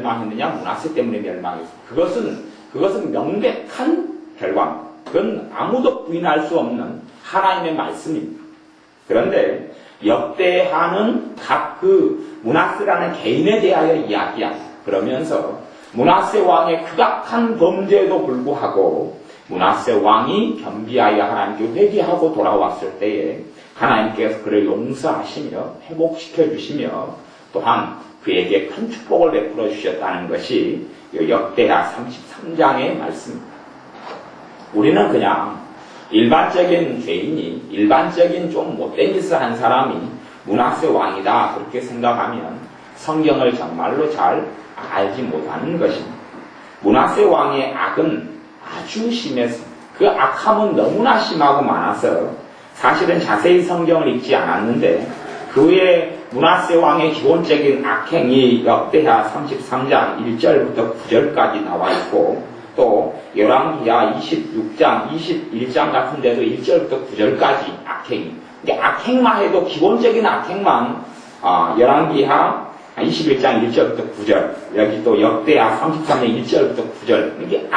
멸망했느냐? 므낫세 때문에 멸망했어. 그것은 명백한 결과입니다. 그건 아무도 부인할 수 없는 하나님의 말씀입니다. 그런데 역대하는 각 그 므낫세라는 개인에 대하여 이야기합니다. 그러면서 므낫세 왕의 극악한 범죄에도 불구하고 므낫세 왕이 겸비하여 하나님께 회개하고 돌아왔을 때에 하나님께서 그를 용서하시며 회복시켜 주시며 또한 그에게 큰 축복을 베풀어 주셨다는 것이 역대하 33장의 말씀입니다. 우리는 그냥 일반적인 죄인이, 일반적인 좀 못된 짓을 한 사람이 므낫세 왕이다 그렇게 생각하면 성경을 정말로 잘 알지 못하는 것입니다. 므낫세 왕의 악은 아주 심해서 그 악함은 너무나 심하고 많아서 사실은 자세히 성경을 읽지 않았는데 그 외에 므낫세 왕의 기본적인 악행이 역대하 33장 1절부터 9절까지 나와 있고 또 열왕기하 26장, 21장 같은 데도 1절부터 9절까지 악행이. 근데 악행만 해도 기본적인 악행만 열왕기하 21장 1절부터 9절, 여기 또 역대하 33장 1절부터 9절, 이게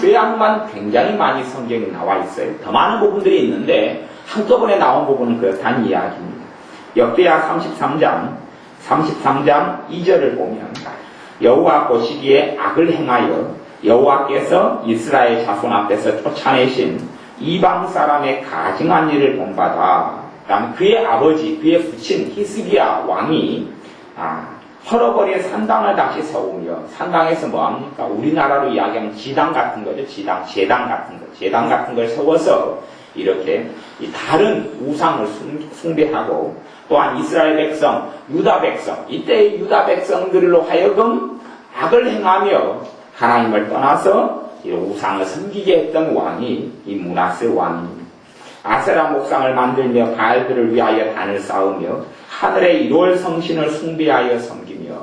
죄악만 굉장히 많이 성경에 나와 있어요. 더 많은 부분들이 있는데 한꺼번에 나온 부분은 그렇다는 이야기입니다. 역대하 33장 2절을 보면 여호와 보시기에 악을 행하여 여호와께서 이스라엘 자손 앞에서 쫓아내신 이방 사람의 가증한 일을 본받아 그의 아버지, 그의 부친 히스기야 왕이 헐어버린 산당을 다시 세우며, 산당에서 뭐합니까? 우리나라로 이야기하면 지당 같은 거죠. 제당 같은 걸 세워서 이렇게 다른 우상을 숭배하고 또한 이스라엘 백성, 유다 백성, 이때의 유다 백성들로 하여금 악을 행하며 하나님을 떠나서 우상을 섬기게 했던 왕이 이 므낫세 왕입니다. 아세라 목상을 만들며 바알들을 위하여 단을 쌓으며 하늘의 1월 성신을 숭배하여 섬기며,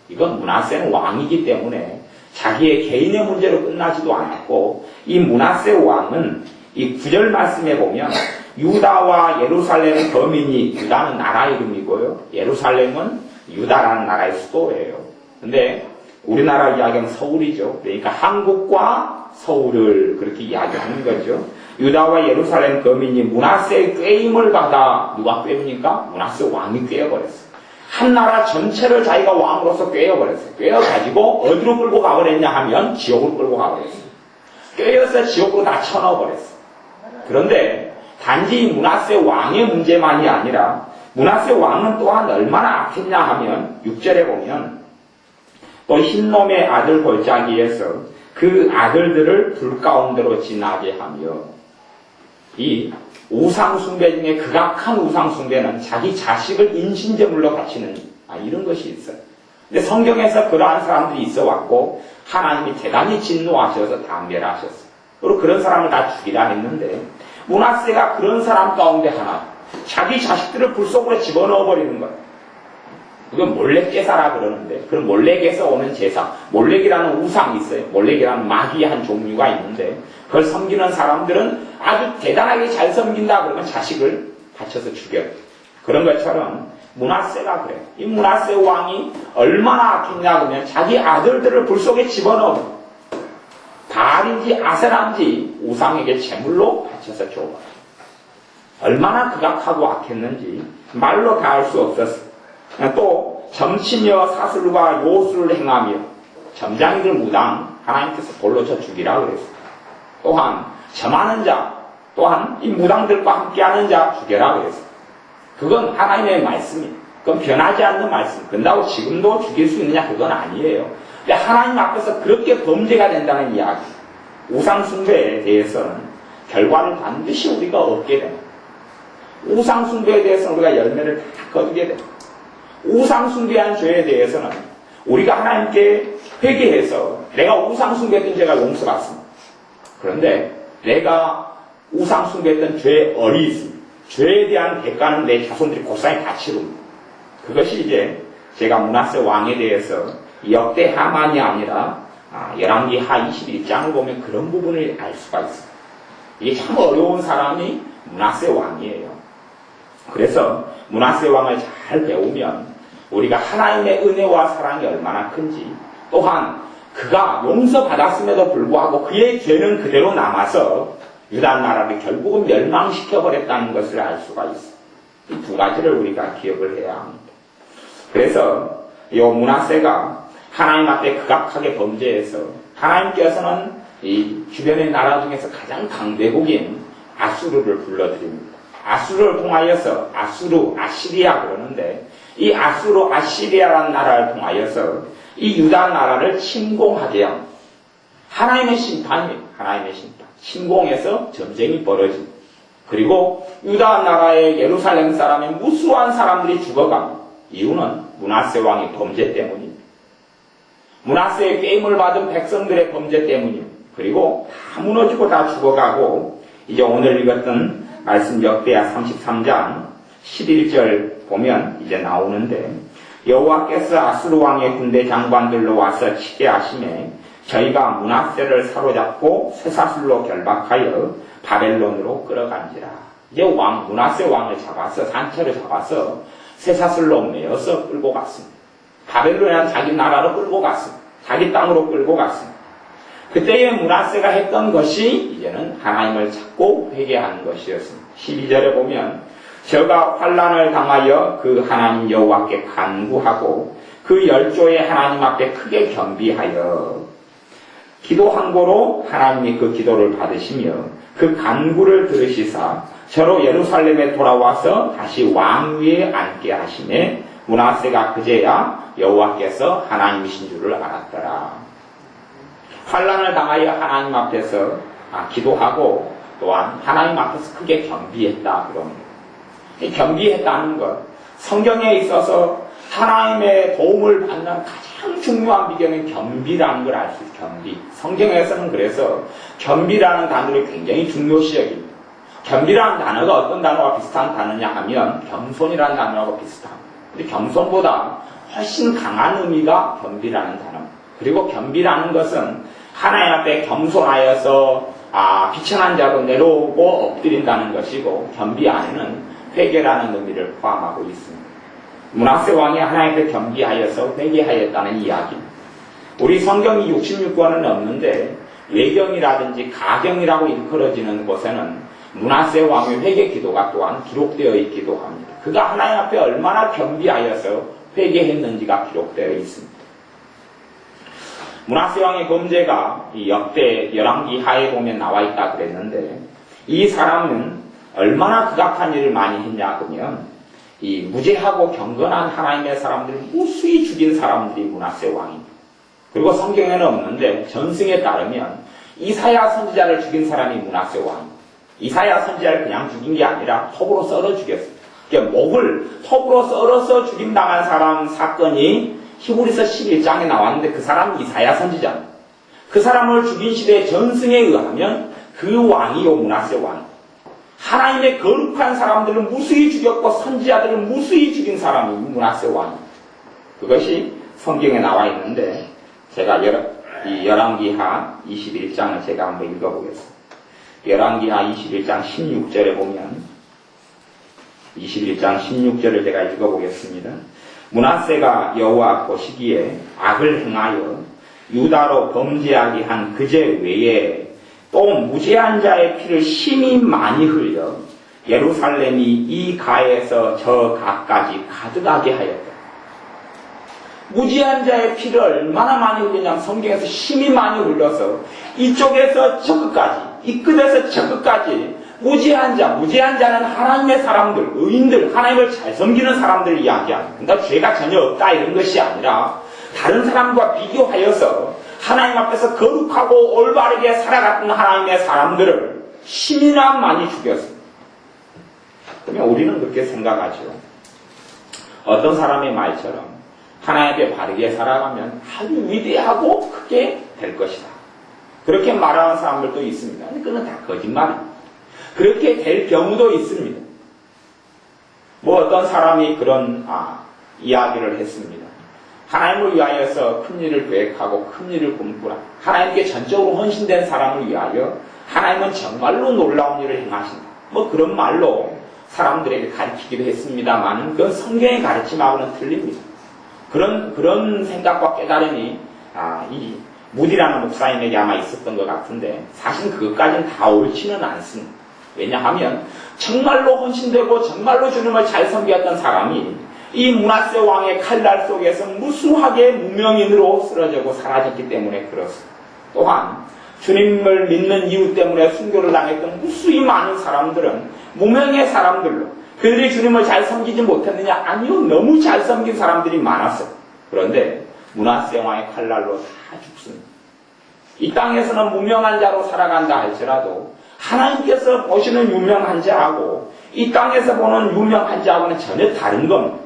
이건 므낫세는 왕이기 때문에 자기의 개인의 문제로 끝나지도 않았고, 이 므낫세 왕은 이 9절 말씀에 보면 유다와 예루살렘 거민이, 유다는 나라 이름이고요, 예루살렘은 유다라는 나라의 수도예요. 근데 우리나라 이야기는 서울이죠. 그러니까 한국과 서울을 그렇게 이야기하는 거죠. 유다와 예루살렘 거민이 므낫세의 꾀임을 받아, 누가 꾀입니까? 므낫세 왕이 꾀어버렸어요. 한 나라 전체를 자기가 왕으로서 꾀어버렸어요. 꾀어가지고 어디로 끌고 가버렸냐 하면 지옥으로 끌고 가버렸어요. 꾀어서 지옥으로 다 쳐넣어버렸어요. 그런데 단지 므낫세 왕의 문제만이 아니라 므낫세 왕은 또한 얼마나 악했냐 하면 6절에 보면 또 흰놈의 아들 골짜기에서 그 아들들을 불 가운데로 지나게 하며, 이 우상숭배 중에 극악한 우상숭배는 자기 자식을 인신제물로 바치는 이런 것이 있어요. 근데 성경에서 그러한 사람들이 있어 왔고 하나님이 대단히 진노하셔서 다 멸하셨어요. 그리고 그런 사람을 다 죽이라 했는데 므낫세가 그런 사람 가운데 하나, 자기 자식들을 불 속으로 집어넣어 버리는 거예요. 그건 몰렉제사라 그러는데, 그런 몰렉에서 오는 제사, 몰렉이라는 우상이 있어요. 몰렉이라는 마귀의 한 종류가 있는데 그걸 섬기는 사람들은 아주 대단하게 잘 섬긴다 그러면 자식을 바쳐서 죽여요. 그런 것처럼 므낫세가 그래요. 이 므낫세 왕이 얼마나 악했냐 그러면 자기 아들들을 불 속에 집어넣어 바알인지 아세라인지 우상에게 제물로 바쳐서 줘버려요. 얼마나 극악하고 악했는지 말로 다 할 수 없었어요. 또 점치며 사슬과 요술을 행하며, 점장이들 무당 하나님께서 돌로 쳐 죽이라 그랬어요. 또한 점하는 자, 또한 이 무당들과 함께하는 자 죽여라 그랬어요. 그건 하나님의 말씀이에요. 그건 변하지 않는 말씀. 그런다고 지금도 죽일 수 있느냐? 그건 아니에요. 근데 하나님 앞에서 그렇게 범죄가 된다는 이야기, 우상 숭배에 대해서는 결과를 반드시 우리가 얻게 됩니다. 우상 숭배에 대해서는 우리가 열매를 다 거두게 됩니다. 우상 숭배한 죄에 대해서는 우리가 하나님께 회개해서 내가 우상 숭배했던 죄가 용서받습니다. 그런데 내가 우상 숭배했던 죄의 얼이 있습니다. 죄에 대한 대가는 내 자손들이 고스란히 다 치릅니다. 그것이 이제 제가 므낫세 왕에 대해서 역대하만이 아니라 열왕기하 21장을 보면 그런 부분을 알 수가 있어요. 이게 참 어려운 사람이 므낫세 왕이에요. 그래서 므낫세 왕을 잘 배우면 우리가 하나님의 은혜와 사랑이 얼마나 큰지, 또한 그가 용서받았음에도 불구하고 그의 죄는 그대로 남아서 유다 나라를 결국은 멸망시켜버렸다는 것을 알 수가 있어요. 이 두 가지를 우리가 기억을 해야 합니다. 그래서 이 므낫세가 하나님 앞에 극악하게 범죄해서 하나님께서는 이 주변의 나라 중에서 가장 강대국인 아수르를 불러들입니다. 아수르를 통하여서 아시리아 그러는데 이 아시리아라는 나라를 통하여서 이 유다 나라를 침공하게 합니다. 하나님의 심판이에요. 하나님의 심판. 침공해서 전쟁이 벌어집니다. 그리고 유다 나라의 예루살렘 사람의 무수한 사람들이 죽어갑니다. 이유는 므낫세 왕의 범죄 때문입니다. 므낫세의 게임을 받은 백성들의 범죄 때문입니다. 그리고 다 무너지고 다 죽어가고 이제 오늘 읽었던 말씀 역대하 33장 11절 보면 이제 나오는데 여호와께서 아수르 왕의 군대 장관들로 와서 치게 하심에 저희가 므낫세를 사로잡고 쇠사슬로 결박하여 바벨론으로 끌어간지라. 이제 므낫세 왕을 잡아서 산채로 잡아서 쇠사슬로 메어서 끌고 갔습니다. 바벨론이라는 자기 나라로 끌고 갔습니다. 자기 땅으로 끌고 갔습니다. 그때의 므낫세가 했던 것이 이제는 하나님을 찾고 회개하는 것이었습니다. 12절에 보면 저가 환난을 당하여 그 하나님 여호와께 간구하고 그 열조의 하나님 앞에 크게 겸비하여 기도한 고로 하나님이 그 기도를 받으시며 그 간구를 들으시사 저로 예루살렘에 돌아와서 다시 왕위에 앉게 하시매 므낫세가 그제야 여호와께서 하나님이신 줄을 알았더라. 환난을 당하여 하나님 앞에서 기도하고 또한 하나님 앞에서 크게 겸비했다 그럽니다. 이 겸비했다는 것, 성경에 있어서 하나님의 도움을 받는 가장 중요한 비결은 겸비라는 걸 알 수 있어요. 겸비. 성경에서는 그래서 겸비라는 단어를 굉장히 중요시 여깁니다. 겸비라는 단어가 어떤 단어와 비슷한 단어냐 하면 겸손이라는 단어하고 비슷합니다. 근데 겸손보다 훨씬 강한 의미가 겸비라는 단어입니다. 그리고 겸비라는 것은 하나님 앞에 겸손하여서 비천한 자로 내려오고 엎드린다는 것이고 겸비 안에는 회개라는 의미를 포함하고 있습니다. 므낫세 왕이 하나님 앞에 겸비하여서 회개하였다는 이야기입니다. 우리 성경이 66권은 없는데 외경이라든지 가경이라고 일컬어지는 곳에는 므낫세 왕의 회개 기도가 또한 기록되어 있기도 합니다. 그가 하나님 앞에 얼마나 겸비하여서 회개했는지가 기록되어 있습니다. 므낫세 왕의 범죄가 이 역대 열왕기 하에 보면 나와 있다 그랬는데 이 사람은 얼마나 극악한 일을 많이 했냐 하면 이 무죄하고 경건한 하나님의 사람들을 무수히 죽인 사람들이 므낫세 왕입니다. 그리고 성경에는 없는데 전승에 따르면 이사야 선지자를 죽인 사람이 므낫세 왕입니다. 이사야 선지자를 그냥 죽인 게 아니라 톱으로 썰어 죽였습니다. 그러니까 목을 톱으로 썰어서 죽임당한 사람 사건이 히브리서 11장에 나왔는데 그 사람이 이사야 선지자입니다. 그 사람을 죽인 시대의 전승에 의하면 그 왕이 므낫세 왕입니다. 하나님의 거룩한 사람들을 무수히 죽였고 선지자들을 무수히 죽인 사람이 므낫세 왕입니다. 그것이 성경에 나와 있는데 제가 이 열왕기하 21장을 제가 한번 읽어보겠습니다. 열왕기하 21장 16절에 보면 21장 16절을 제가 읽어보겠습니다. 므낫세가 여호와 보시기에 악을 행하여 유다로 범죄하게 한 그제 외에 또 무죄한 자의 피를 심히 많이 흘려 예루살렘이 이 가에서 저 가까지 가득하게 하였다. 무죄한 자의 피를 얼마나 많이 흘리냐면 성경에서 심히 많이 흘려서 이쪽에서 저 끝까지, 이 끝에서 저 끝까지 무죄한 자는 하나님의 사람들, 의인들, 하나님을 잘 섬기는 사람들을 이야기합니다. 그러니까 죄가 전혀 없다 이런 것이 아니라 다른 사람과 비교하여서 하나님 앞에서 거룩하고 올바르게 살아갔던 하나님의 사람들을 심히나 많이 죽였습니다. 그러면 우리는 그렇게 생각하죠. 어떤 사람의 말처럼 하나님 앞에 바르게 살아가면 아주 위대하고 크게 될 것이다. 그렇게 말하는 사람들도 있습니다. 근데 그건 다 거짓말입니다. 그렇게 될 경우도 있습니다. 뭐 어떤 사람이 그런 이야기를 했습니다. 하나님을 위하여서 큰 일을 계획하고 큰 일을 꿈꾸라. 하나님께 전적으로 헌신된 사람을 위하여 하나님은 정말로 놀라운 일을 행하신다. 뭐 그런 말로 사람들에게 가르치기도 했습니다만 그건 성경의 가르침하고는 틀립니다. 그런 생각과 깨달음이 이 무디라는 목사님에게 아마 있었던 것 같은데 사실 그것까지는 다 옳지는 않습니다. 왜냐하면 정말로 헌신되고 정말로 주님을 잘 섬겼던 사람이 이 므낫세 왕의 칼날 속에서 무수하게 무명인으로 쓰러지고 사라졌기 때문에 그렇습니다. 또한 주님을 믿는 이유 때문에 순교를 당했던 무수히 많은 사람들은 무명의 사람들로 그들이 주님을 잘 섬기지 못했느냐? 아니요. 너무 잘 섬긴 사람들이 많았어요. 그런데 므낫세 왕의 칼날로 다 죽습니다. 이 땅에서는 무명한 자로 살아간다 할지라도 하나님께서 보시는 유명한 자하고 이 땅에서 보는 유명한 자하고는 전혀 다른 겁니다.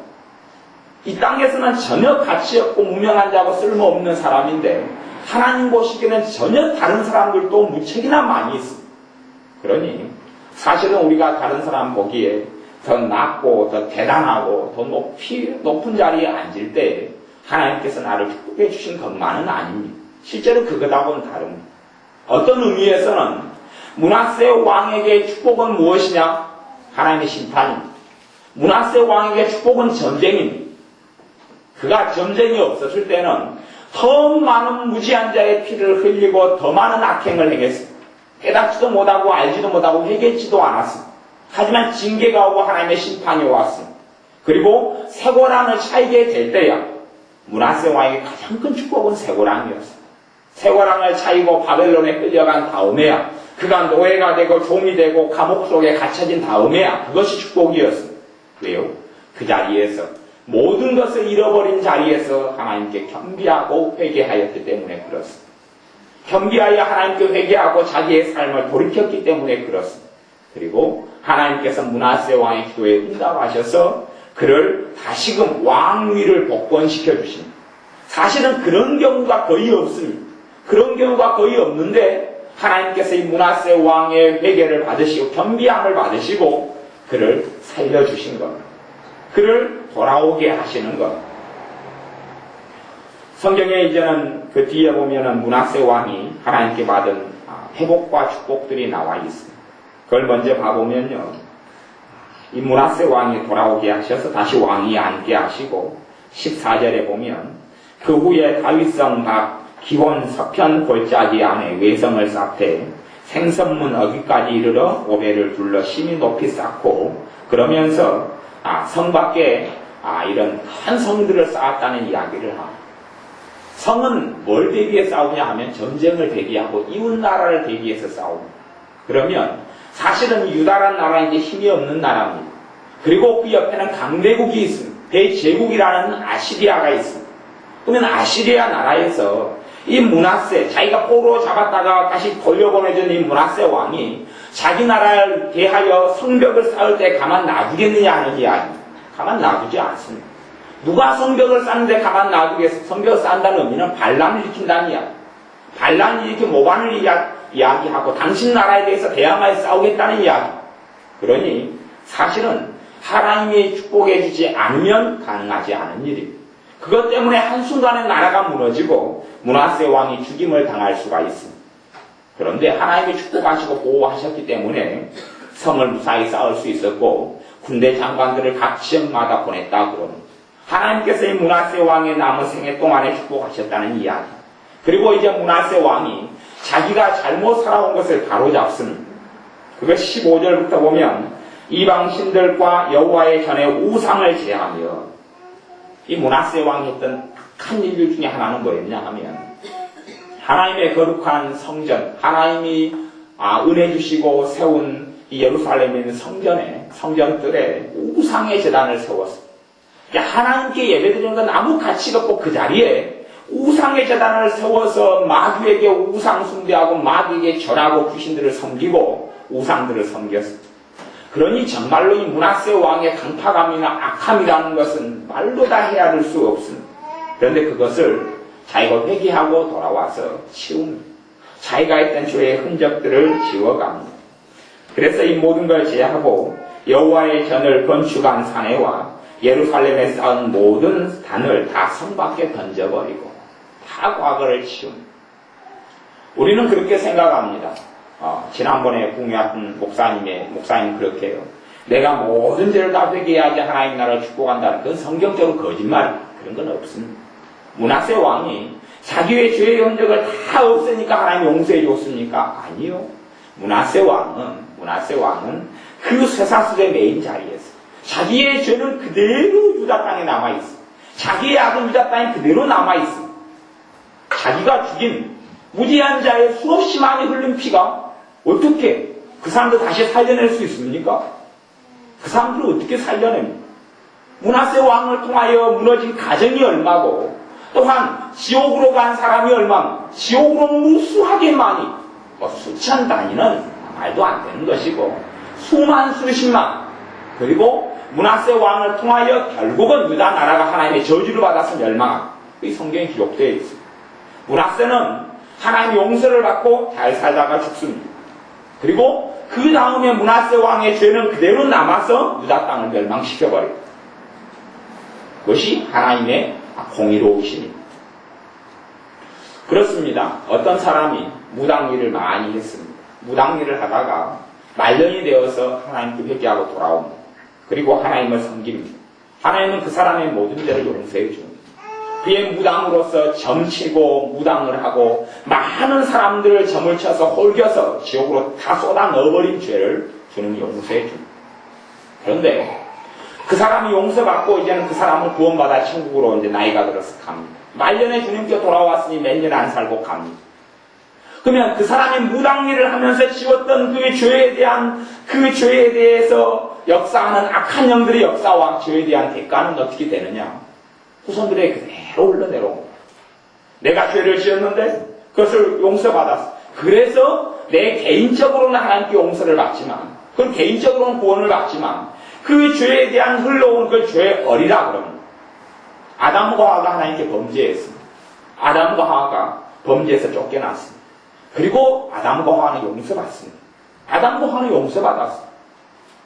이 땅에서는 전혀 가치 없고 무명한 자고 쓸모없는 사람인데 하나님 보시기에는 전혀 다른 사람들도 무척이나 많이 있습니다. 그러니 사실은 우리가 다른 사람 보기에 더 낫고 더 대단하고 더 높은 자리에 앉을 때 하나님께서 나를 축복해 주신 것만은 아닙니다. 실제로 그것하고는 다릅니다. 어떤 의미에서는 므낫세 왕에게 축복은 무엇이냐? 하나님의 심판입니다. 므낫세 왕에게 축복은 전쟁입니다. 그가 전쟁이 없었을 때는 더 많은 무지한 자의 피를 흘리고 더 많은 악행을 행했습니다. 깨닫지도 못하고 알지도 못하고 회개치도 않았습니다. 하지만 징계가 오고 하나님의 심판이 왔습니다. 그리고 쇠고랑을 차이게 될 때야 므낫세 왕에게 가장 큰 축복은 쇠고랑이었습니다. 쇠고랑을 차이고 바벨론에 끌려간 다음에야 그가 노예가 되고 종이 되고 감옥 속에 갇혀진 다음에야 그것이 축복이었습니다. 왜요? 그 자리에서 모든 것을 잃어버린 자리에서 하나님께 겸비하고 회개하였기 때문에 그렇습니다. 겸비하여 하나님께 회개하고 자기의 삶을 돌이켰기 때문에 그렇습니다. 그리고 하나님께서 므낫세 왕의 기도에 응답하셔서 그를 다시금 왕위를 복권시켜 주십니다. 사실은 그런 경우가 거의 없습니다. 그런 경우가 거의 없는데 하나님께서 이 므낫세 왕의 회개를 받으시고 겸비함을 받으시고 그를 살려주신 겁니다. 그를 돌아오게 하시는 것. 성경에 이제는 그 뒤에 보면은 므낫세 왕이 하나님께 받은 회복과 축복들이 나와 있습니다. 그걸 먼저 봐보면요. 이 므낫세 왕이 돌아오게 하셔서 다시 왕위에 앉게 하시고 14절에 보면 그 후에 다윗성 각 기본 서편 골짜기 안에 외성을 쌓되 생선문 어귀까지 이르러 오배를 둘러 심히 높이 쌓고 그러면서 성 밖에 이런 큰 성들을 쌓았다는 이야기를 합니다. 성은 뭘 대비해 싸우냐 하면 전쟁을 대비하고 이웃나라를 대비해서 싸웁니다. 그러면 사실은 유다라는 나라는 이제 힘이 없는 나라입니다. 그리고 그 옆에는 강대국이 있습니다. 대제국이라는 아시리아가 있습니다. 그러면 아시리아 나라에서 이 므낫세, 자기가 포로 잡았다가 다시 돌려보내준 이 므낫세 왕이 자기 나라를 대하여 성벽을 쌓을 때 가만 놔두겠느냐 하는 이야기입니다. 가만 놔두지 않습니다. 누가 성벽을 쌓는데 가만 놔두겠어? 성벽을 쌓는다는 의미는 반란을 일으킨다는 이야기. 반란을 일으켜 모반을 이야기하고 당신 나라에 대해서 대항하여 싸우겠다는 이야기. 그러니 사실은 하나님이 축복해 주지 않으면 가능하지 않은 일입니다. 그것 때문에 한순간에 나라가 무너지고 므낫세 왕이 죽임을 당할 수가 있습니다. 그런데 하나님이 축복하시고 보호하셨기 때문에 성을 무사히 쌓을 수 있었고 군대 장관들을 각 지역마다 보냈다 그럽니다. 하나님께서 이 므낫세 왕의 남은 생애 동안에 축복하셨다는 이야기. 그리고 이제 므낫세 왕이 자기가 잘못 살아온 것을 바로잡습니다. 그것 15절부터 보면 이방신들과 여호와의 전에 우상을 제하며 이 므낫세 왕이 했던 큰 일 중에 하나는 뭐였냐 하면 하나님의 거룩한 성전, 하나님이 은혜 주시고 세운 이 예루살렘에 있는 성전들에 우상의 제단을 세웠습니다. 하나님께 예배드리는 건 아무 가치가 없고 그 자리에 우상의 제단을 세워서 마귀에게 우상 숭배하고 마귀에게 절하고 귀신들을 섬기고 우상들을 섬겼습니다. 그러니 정말로 이 므낫세 왕의 강파감이나 악함이라는 것은 말로 다 헤아릴 수 없습니다. 그런데 그것을 자기가 회개하고 돌아와서 치웁니다. 자기가 했던 죄의 흔적들을 지워갑니다. 그래서 이 모든 걸 제하고 여호와의 전을 건축한 사내와 예루살렘에 쌓은 모든 단을 다 성 밖에 던져버리고 다 과거를 치웁니다. 우리는 그렇게 생각합니다. 지난번에 공유했던 목사님 그렇게 해요. 내가 모든 죄를 다 회개해야지 하나님 나라를 축복한다는 그건 성경적으로 거짓말이에요. 그런 건 없습니다. 므낫세 왕이 자기의 죄의 흔적을 다 없애니까 하나님이 용서해 줬습니까? 아니요. 므낫세 왕은 그 쇠사슬의 메인 자리에서 자기의 죄는 그대로 유다 땅에 남아있어. 자기의 악은 유다 땅에 그대로 남아있어. 자기가 죽인 무지한 자의 수없이 많이 흘린 피가 어떻게 그 사람들 다시 살려낼 수 있습니까? 그 사람들을 어떻게 살려냅니까? 므낫세 왕을 통하여 무너진 가정이 얼마고, 또한 지옥으로 간 사람이 얼마나, 지옥으로 무수하게 많이, 수천 단위는 말도 안 되는 것이고, 수만 수십만, 그리고 므낫세 왕을 통하여 결국은 유다 나라가 하나님의 저주를 받아서 멸망한, 이 성경에 기록되어 있습니다. 므낫세는 하나님의 용서를 받고 잘 살다가 죽습니다. 그리고 그 다음에 므낫세 왕의 죄는 그대로 남아서 유다 땅을 멸망시켜버립니다. 그것이 하나님의 공의로우심입니다. 그렇습니다. 어떤 사람이 무당일을 많이 했습니다. 무당일을 하다가 말년이 되어서 하나님께 회개하고 돌아옵니다. 그리고 하나님을 섬깁니다. 하나님은 그 사람의 모든 죄를 용서해 줍니다. 그의 무당으로서 점치고 무당을 하고 많은 사람들을 점을 쳐서 홀겨서 지옥으로 다 쏟아 넣어버린 죄를 주님이 용서해 줍니다. 그런데 그 사람이 용서받고 이제는 그 사람은 구원받아 천국으로 이제 나이가 들어서 갑니다. 말년에 주님께 돌아왔으니 몇 년 안 살고 갑니다. 그러면 그 사람이 무당일을 하면서 지었던 그 죄에 대해서 역사하는 악한 영들의 역사와 죄에 대한 대가는 어떻게 되느냐? 후손들에게 그대로 흘러내려옵니다. 내가 죄를 지었는데 그것을 용서받았어. 그래서 내 개인적으로는 하나님께 용서를 받지만, 그건 개인적으로는 구원을 받지만, 그 죄에 대한 흘러온 그 죄의 어리라 그럽니다. 아담과 하와가 하나님께 범죄했습니다. 아담과 하와가 범죄에서 쫓겨났습니다. 그리고 아담과 하와는 용서받습니다. 아담과 하와는 용서받았습니다.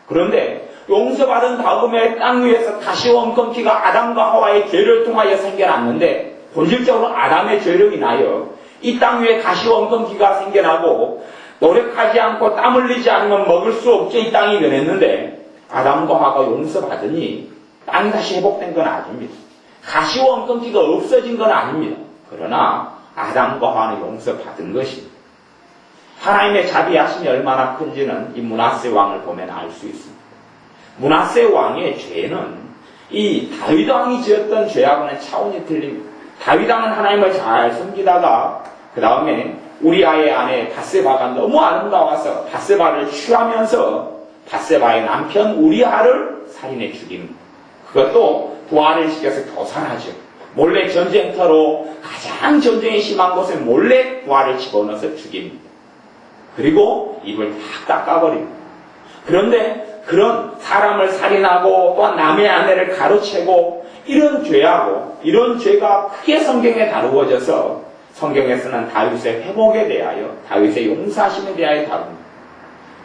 그런데 용서받은 다음에 땅 위에서 다시 원건기가 아담과 하와의 죄를 통하여 생겨났는데, 본질적으로 아담의 죄로 인하여 이 땅 위에 다시 원건기가 생겨나고 노력하지 않고 땀 흘리지 않으면 먹을 수 없게 이 땅이 변했는데, 아담과 하와가 용서받으니 땅이 다시 회복된 건 아닙니다. 가시원건기가 없어진 건 아닙니다. 그러나 아담과 하와는 용서받은 것입니다. 하나님의 자비하심이 얼마나 큰지는 이 므낫세 왕을 보면 알 수 있습니다. 므낫세 왕의 죄는 이 다윗 왕이 지었던 죄하고는 차원이 틀립니다. 다윗 왕은 하나님을 잘 섬기다가 그 다음에 우리아의 아내 밧세바가 너무 아름다워서 밧세바를 취하면서 밧세바의 남편 우리아를 살인해 죽입니다. 그것도 부활을 시켜서 교산하죠. 몰래 전쟁터로 가장 전쟁이 심한 곳에 몰래 부활을 집어넣어서 죽입니다. 그리고 입을 탁 닦아버립니다. 그런데 그런 사람을 살인하고 또한 남의 아내를 가로채고 이런 죄하고 이런 죄가 크게 성경에 다루어져서 성경에서는 다윗의 회복에 대하여 다윗의 용서하심에 대하여 다룹니다.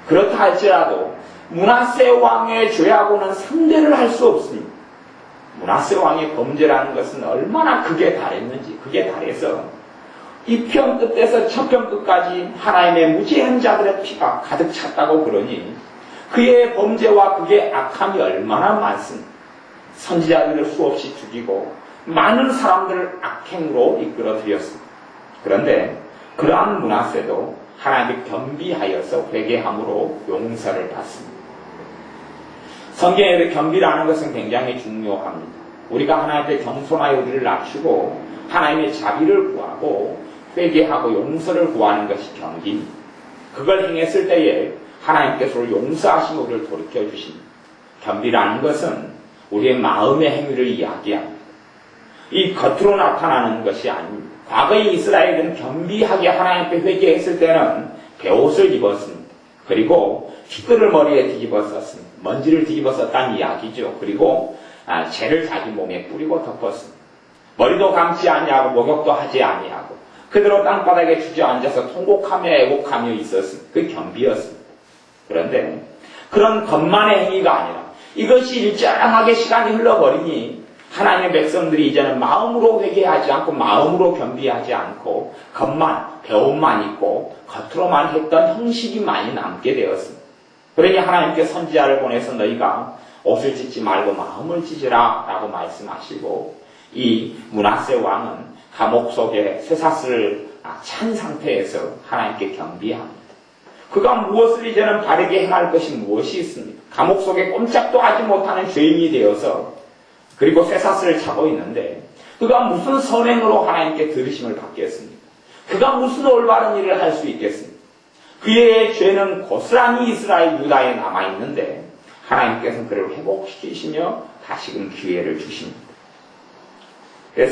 그렇다 할지라도 므낫세 왕의 죄하고는 상대를 할 수 없습니다. 므낫세 왕의 범죄라는 것은 얼마나 극에 달했는지, 극에 달해서 이 편 끝에서 첫 편 끝까지 하나님의 무지한 자들의 피가 가득 찼다고 그러니 그의 범죄와 그의 악함이 얼마나 많습니다. 선지자들을 수없이 죽이고 많은 사람들을 악행으로 이끌어들였습니다. 그런데 그러한 므낫세도 하나님이 겸비하여서 회개함으로 용서를 받습니다. 성경에 겸비라는 것은 굉장히 중요합니다. 우리가 하나님께 겸손하여 우리를 낮추고 하나님의 자비를 구하고 회개하고 용서를 구하는 것이 겸비입니다. 그걸 행했을 때에 하나님께서 용서하시고 우리를 돌이켜주십니다. 겸비라는 것은 우리의 마음의 행위를 이야기합니다. 이 겉으로 나타나는 것이 아닙니다. 과거에 이스라엘은 겸비하게 하나님께 회개했을 때는 베옷을 입었습니다. 그리고 티끌을 머리에 뒤집어 썼습니다. 먼지를 뒤집어 썼다는 이야기죠. 그리고 재를 자기 몸에 뿌리고 덮었습니다. 머리도 감지 아니하고 목욕도 하지 아니하고 그대로 땅바닥에 주저앉아서 통곡하며 애곡하며 있었습니다. 그게 겸비였습니다. 그런데 그런 겉만의 행위가 아니라 이것이 일정하게 시간이 흘러버리니 하나님의 백성들이 이제는 마음으로 회개하지 않고 마음으로 겸비하지 않고 겉만, 배옷만 입고 겉으로만 했던 형식이 많이 남게 되었습니다. 그러니 하나님께 선지자를 보내서 너희가 옷을 찢지 말고 마음을 찢으라 라고 말씀하시고 이 므낫세 왕은 감옥 속에 쇠사슬을 찬 상태에서 하나님께 경비합니다. 그가 무엇을 이제는 바르게 행할 것이 무엇이 있습니까? 감옥 속에 꼼짝도 하지 못하는 죄인이 되어서 그리고 쇠사슬을 차고 있는데 그가 무슨 선행으로 하나님께 들으심을 받겠습니까? 그가 무슨 올바른 일을 할 수 있겠습니까? 그의 죄는 고스란히 이스라엘 유다에 남아있는데 하나님께서는 그를 회복시키시며 다시금 기회를 주십니다.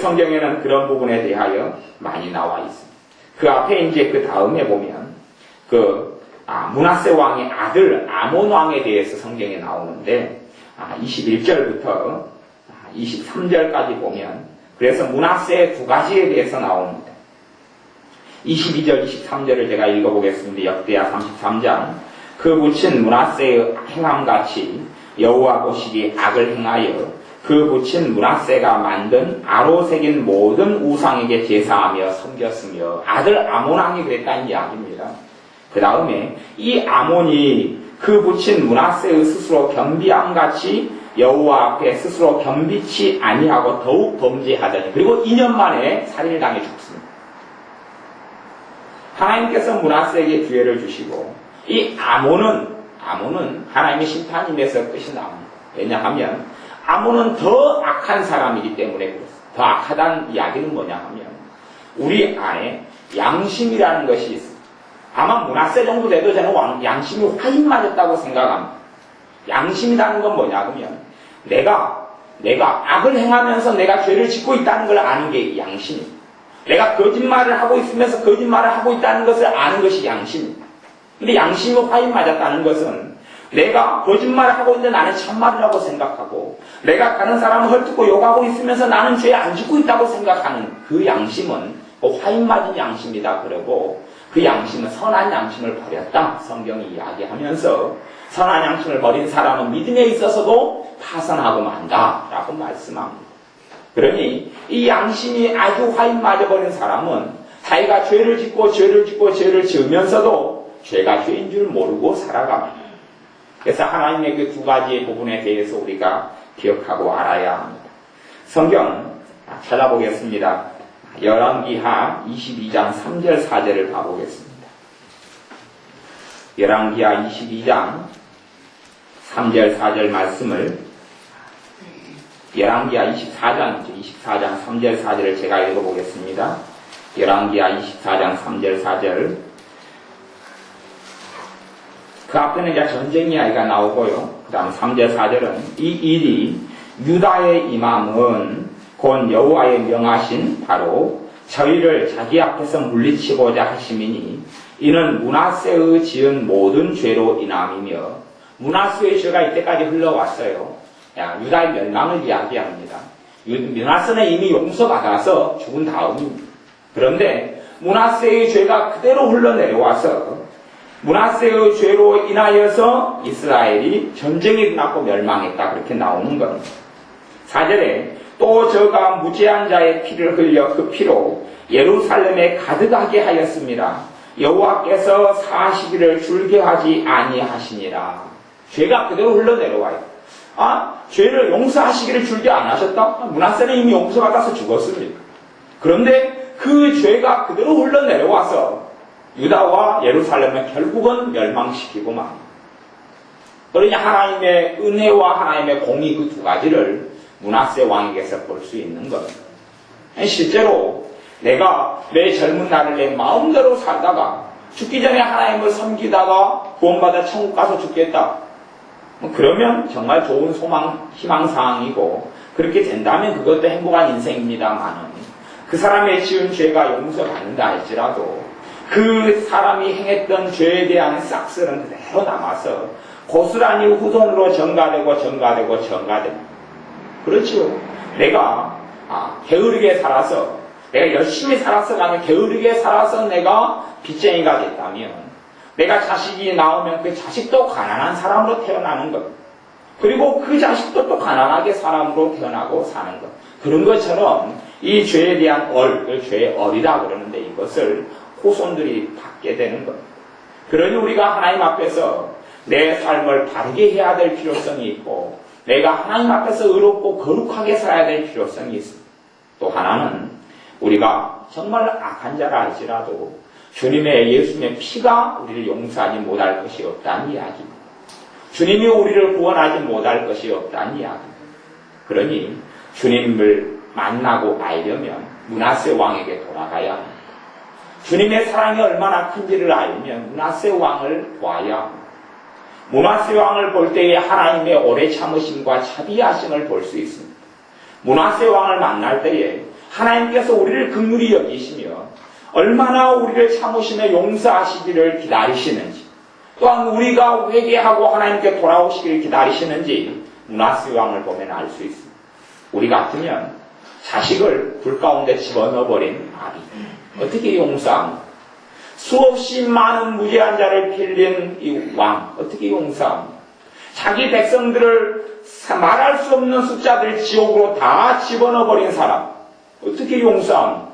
성경에는 그런 부분에 대하여 많이 나와 있습니다. 그 앞에 이제 그 다음에 보면 므낫세 왕의 아들 아몬 왕에 대해서 성경에 나오는데 21절부터 23절까지 보면 그래서 므낫세의 두 가지에 대해서 나옵니다. 22절, 23절을 제가 읽어보겠습니다. 역대하 33장. 그 붙인 므낫세의 행함같이 여호와 보시기에 악을 행하여 그 붙인 므낫세가 만든 아로 새긴 모든 우상에게 제사하며 섬겼으며 아들 아몬 왕이 그랬다는 이야기입니다. 그 다음에 이 아몬이 그 붙인 므낫세의 스스로 겸비함같이 여호와 앞에 스스로 겸비치 아니하고 더욱 범죄하더니 그리고 2년 만에 살인을 당해 죽습니다. 하나님께서 므낫세에게 기회를 주시고 이 아몬은 하나님의 심판임에서 끝이 납니다. 왜냐하면 아몬은 더 악한 사람이기 때문에 그렇습니다. 더 악하다는 이야기는 뭐냐 하면 우리 안에 양심이라는 것이 있습니다. 아마 므낫세 정도 돼도 저는 양심이 화인 맞았다고 생각합니다. 양심이라는 건 뭐냐 하면 내가 악을 행하면서 내가 죄를 짓고 있다는 걸 아는 게 양심입니다. 내가 거짓말을 하고 있으면서 거짓말을 하고 있다는 것을 아는 것이 양심입니다. 근데 양심이 화인 맞았다는 것은 내가 거짓말을 하고 있는데 나는 참말이라고 생각하고 내가 다른 사람을 헐뜯고 욕하고 있으면서 나는 죄 안 짓고 있다고 생각하는 그 양심은 화인 맞은 양심이다 그러고 그 양심은 선한 양심을 버렸다. 성경이 이야기하면서 선한 양심을 버린 사람은 믿음에 있어서도 파선하고 만다라고 말씀합니다. 그러니 이 양심이 아주 화인 맞아버린 사람은 자기가 죄를 지으면서도 죄가 죄인 줄 모르고 살아갑니다. 그래서 하나님의 그 두 가지의 부분에 대해서 우리가 기억하고 알아야 합니다. 성경 찾아보겠습니다. 열왕기하 22장 3절 4절을 봐보겠습니다. 열왕기하 22장 3절 4절 말씀을 열왕기하 24장 3절 4절을 제가 읽어보겠습니다. 열왕기하 24장 3절 4절 그 앞에는 이제 전쟁 이야기가 나오고요. 그 다음 3절 4절은 이 일이 유다의 임함은 곧 여호와의 명하신 바로 저희를 자기 앞에서 물리치고자 하심이니 이는 므낫세의 지은 모든 죄로 인함이며 므낫세의 죄가 이때까지 흘러왔어요. 유다의 멸망을 이야기합니다. 므낫세는 이미 용서받아서 죽은 다음입니다. 그런데 므낫세의 죄가 그대로 흘러내려와서 므낫세의 죄로 인하여서 이스라엘이 전쟁이 일어났고 멸망했다 그렇게 나오는 겁니다. 4절에 또 저가 무죄한 자의 피를 흘려 그 피로 예루살렘에 가득하게 하였습니다. 여호와께서 사시기를 줄게하지 아니하시니라. 죄가 그대로 흘러내려와요. 죄를 용서하시기를 줄게 안 하셨다? 므낫세는 이미 용서받아서 죽었습니다. 그런데 그 죄가 그대로 흘러내려와서 유다와 예루살렘을 결국은 멸망시키고 맙니다. 그러니 하나님의 은혜와 하나님의 공의 그 두 가지를 므낫세 왕에게서 볼 수 있는 겁니다. 실제로 내가 내 젊은 날을 내 마음대로 살다가 죽기 전에 하나님을 섬기다가 구원받아 천국 가서 죽겠다. 그러면 정말 좋은 희망사항이고 그렇게 된다면 그것도 행복한 인생입니다만은 그 사람의 지은 죄가 용서받는다 할지라도 그 사람이 행했던 죄에 대한 싹쓸은 그대로 남아서 고스란히 후손으로 전가되고 그렇죠. 내가 게으르게 살아서 내가 열심히 살아서 나는 게으르게 살아서 내가 빚쟁이가 됐다면 내가 자식이 나오면 그 자식도 가난한 사람으로 태어나는 것 그리고 그 자식도 또 가난하게 사람으로 태어나고 사는 것 그런 것처럼 이 죄에 대한 죄의 얼이라 그러는데 이것을 후손들이 받게 되는 것. 그러니 우리가 하나님 앞에서 내 삶을 바르게 해야 될 필요성이 있고 내가 하나님 앞에서 의롭고 거룩하게 살아야 될 필요성이 있습니다. 또 하나는 우리가 정말 악한 자라 할지라도 주님의 예수님의 피가 우리를 용서하지 못할 것이 없다는 이야기입니다. 주님이 우리를 구원하지 못할 것이 없다는 이야기입니다. 그러니 주님을 만나고 알려면 므낫세 왕에게 돌아가야 합니다. 주님의 사랑이 얼마나 큰지를 알면 므낫세 왕을 보아야 합니다. 므낫세 왕을 볼 때에 하나님의 오래 참으심과 자비하심을 볼 수 있습니다. 므낫세 왕을 만날 때에 하나님께서 우리를 긍휼히 여기시며 얼마나 우리를 참으시며 용서하시기를 기다리시는지, 또한 우리가 회개하고 하나님께 돌아오시기를 기다리시는지 므낫세 왕을 보면 알 수 있습니다. 우리 같으면 자식을 불 가운데 집어넣어버린 아비 어떻게 용서합니까? 수없이 많은 무죄한 자를 빌린 이 왕 어떻게 용서합니까? 자기 백성들을 말할 수 없는 숫자들 지옥으로 다 집어넣어버린 사람 어떻게 용서합니까?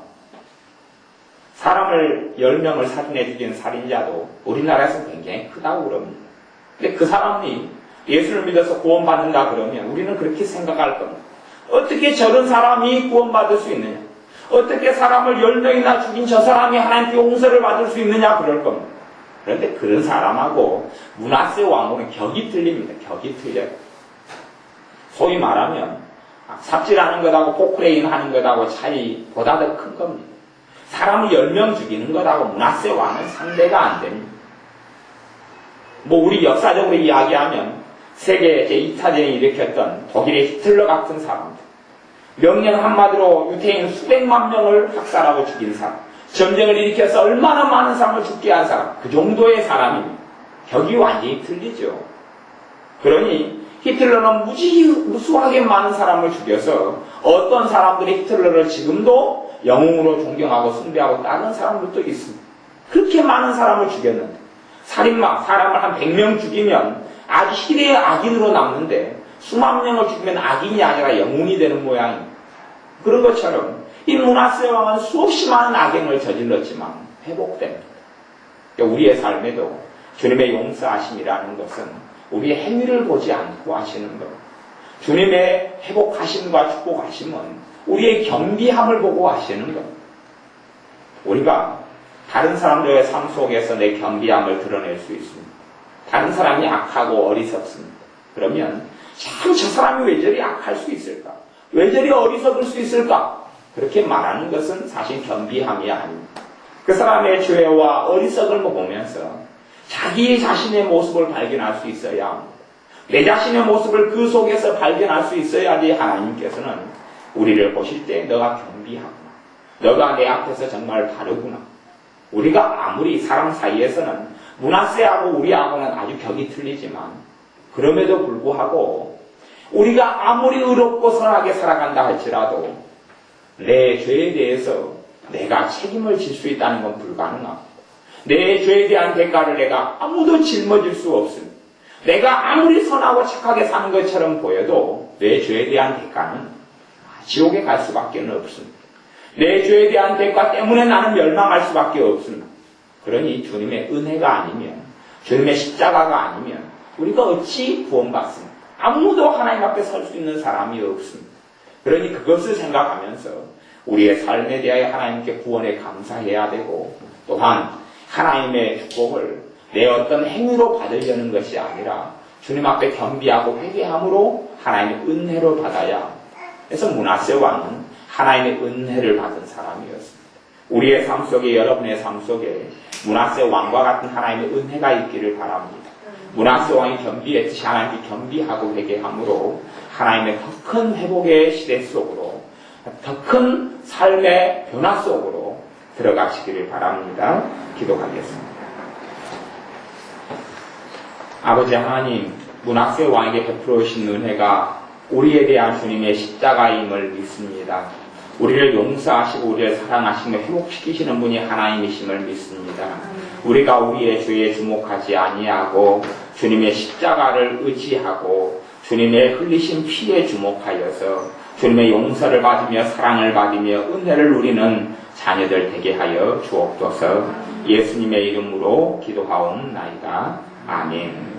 사람을 10명을 살인해 죽인 살인자도 우리나라에서 굉장히 크다고 그럽니다. 근데 그 사람이 예수를 믿어서 구원받는다 그러면 우리는 그렇게 생각할 겁니다. 어떻게 저런 사람이 구원받을 수 있느냐? 어떻게 사람을 10명이나 죽인 저 사람이 하나님께 용서를 받을 수 있느냐 그럴 겁니다. 그런데 그런 사람하고 므낫세 왕후는 격이 틀립니다. 격이 틀려요. 소위 말하면 삽질하는 것하고 포크레인 하는 것하고 차이보다 더 큰 겁니다. 사람을 10명 죽이는 것하고 므낫세 왕은 상대가 안 됩니다. 우리 역사적으로 이야기하면 세계 제2차전을 일으켰던 독일의 히틀러 같은 사람들, 명령 한마디로 유태인 수백만 명을 학살하고 죽인 사람, 전쟁을 일으켜서 얼마나 많은 사람을 죽게 한 사람, 그 정도의 사람입니다. 격이 완전히 틀리죠. 그러니 히틀러는 무수하게 많은 사람을 죽여서 어떤 들이 히틀러를 지금도 영웅으로 존경하고 숭배하고 따르는 사람들도 있습니다. 그렇게 많은 사람을 죽였는데 살인마, 사람을 한 100명 죽이면 아주 희대의 악인으로 남는데 수만 명을 죽이면 악인이 아니라 영웅이 되는 모양입니다. 그런 것처럼 이 므낫세 왕은 수없이 많은 악행을 저질렀지만 회복됩니다. 우리의 삶에도 주님의 용서하심이라는 것은 우리의 행위를 보지 않고 하시는 것, 주님의 회복하심과 축복하심은 우리의 겸비함을 보고 하시는 것. 우리가 다른 사람들의 삶 속에서 내 겸비함을 드러낼 수 있습니다. 다른 사람이 악하고 어리석습니다. 그러면 참 저 사람이 왜 저리 악할 수 있을까? 왜 저리 어리석을 수 있을까? 그렇게 말하는 것은 사실 겸비함이 아닙니다. 그 사람의 죄와 어리석을 보면서 자기 자신의 모습을 발견할 수 있어야 합니다. 내 자신의 모습을 그 속에서 발견할 수 있어야지 하나님께서는 우리를 보실 때 너가 겸비하구나. 너가 내 앞에서 정말 다르구나. 우리가 아무리 사람 사이에서는 므낫세하고 우리하고는 아주 격이 틀리지만 그럼에도 불구하고 우리가 아무리 의롭고 선하게 살아간다 할지라도 내 죄에 대해서 내가 책임을 질 수 있다는 건 불가능합니다. 내 죄에 대한 대가를 내가 아무도 짊어질 수 없습니다. 내가 아무리 선하고 착하게 사는 것처럼 보여도 내 죄에 대한 대가는 지옥에 갈 수밖에 없습니다. 내 죄에 대한 대가 때문에 나는 멸망할 수밖에 없습니다. 그러니 주님의 은혜가 아니면, 주님의 십자가가 아니면 우리가 어찌 구원받습니까? 아무도 하나님 앞에 설 수 있는 사람이 없습니다. 그러니 그것을 생각하면서 우리의 삶에 대하여 하나님께 구원에 감사해야 되고, 또한 하나님의 축복을 내 어떤 행위로 받으려는 것이 아니라 주님 앞에 겸비하고 회개함으로 하나님의 은혜로 받아야 합니다. 그래서 므낫세 왕은 하나님의 은혜를 받은 사람이었습니다. 우리의 삶 속에, 여러분의 삶 속에 므낫세 왕과 같은 하나님의 은혜가 있기를 바랍니다. 므낫세 왕이 겸비했듯이 하나님께 겸비하고 회개함으로 하나님의 더 큰 회복의 시대 속으로, 더 큰 삶의 변화 속으로 들어가시기를 바랍니다. 기도하겠습니다. 아버지 하나님, 므낫세 왕에게 베풀어 주신 은혜가 우리에 대한 주님의 십자가임을 믿습니다. 우리를 용서하시고 우리를 사랑하시며 회복시키시는 분이 하나님이심을 믿습니다. 우리가 우리의 죄에 주목하지 아니하고 주님의 십자가를 의지하고 주님의 흘리신 피에 주목하여서 주님의 용서를 받으며 사랑을 받으며 은혜를 누리는 자녀들 되게 하여 주옵소서. 예수님의 이름으로 기도하옵나이다. 아멘.